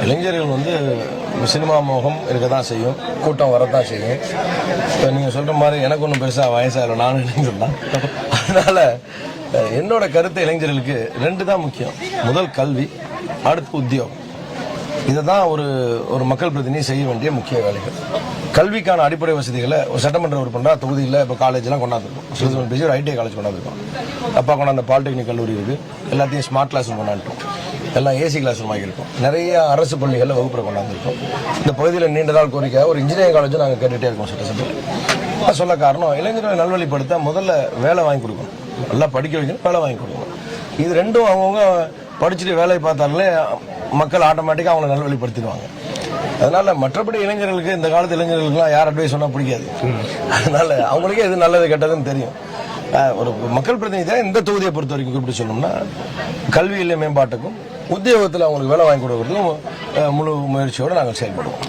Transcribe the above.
இளைஞர்கள் வந்து சினிமா மோகம் இருக்க தான் செய்யும், கூட்டம் வரத்தான் செய்யும். இப்போ நீங்கள் சொல்கிற மாதிரி எனக்கு ஒன்றும் பெருசாக வயசாகல, நானும் இளைஞர் தான். அதனால் என்னோட கருத்து இளைஞர்களுக்கு 2 தான் முக்கியம். முதல் கல்வி, அடுத்து உத்தியோகம். இதை தான் ஒரு மக்கள் பிரதிநிதி செய்ய வேண்டிய முக்கிய வேலைகள். கல்விக்கான அடிப்படை வசதிகளை ஒரு சட்டமன்ற உறுப்பினர் தொகுதியில் இப்போ காலேஜெலாம் கொண்டாந்துருக்கோம். சுதந்திரம் பேசி ஒரு ஐடிஐ காலேஜ் கொண்டாந்துருக்கோம். அப்பா கொண்டாந்த பாலிடெக்னிக் கல்லூரி இருக்குது. எல்லாத்தையும் ஸ்மார்ட் கிளாஸ் ரூம் கொண்டாந்துட்டோம். எல்லாம் ஏசி கிளாஸ் ரூம் ஆகியிருக்கும். நிறைய அரசு பள்ளிகளில் வகுப்புரை கொண்டாந்துருக்கோம். இந்த பகுதியில் நீண்ட நாள் கோரிக்கை ஒரு இன்ஜினியரிங் காலேஜும் நாங்கள் கேட்டுகிட்டே இருக்கோம் சட்டசபையில். சொல்ல காரணம் இளைஞர்களை நல்வழிப்படுத்த முதல்ல வேலை வாங்கி கொடுக்கணும், நல்லா படிக்க வைக்கணும், வேலை வாங்கி கொடுக்கணும். இது ரெண்டும் அவங்கவுங்க படிச்சுட்டு வேலையை பார்த்தாலே மக்கள் ஆட்டோமேட்டிக்காக அவங்களை நல்வழிப்படுத்திடுவாங்க. அதனால மற்றபடி இளைஞர்களுக்கு இந்த காலத்து இளைஞர்களுக்குலாம் யார் அட்வைஸ் சொன்னால் பிடிக்காது. அதனால அவங்களுக்கே எது நல்லது கெட்டதுன்னு தெரியும். ஒரு மக்கள் பிரதிநிதியாக இந்த தொகுதியை பொறுத்த வரைக்கும் குறிப்பிட்டு சொன்னோம்னா கல்வியில் மேம்பாட்டுக்கும் உத்தியோகத்தில் அவங்களுக்கு வேலை வாங்கி கொடுக்கறதுக்கும் முழு முயற்சியோடு நாங்கள் செயல்படுவோம்.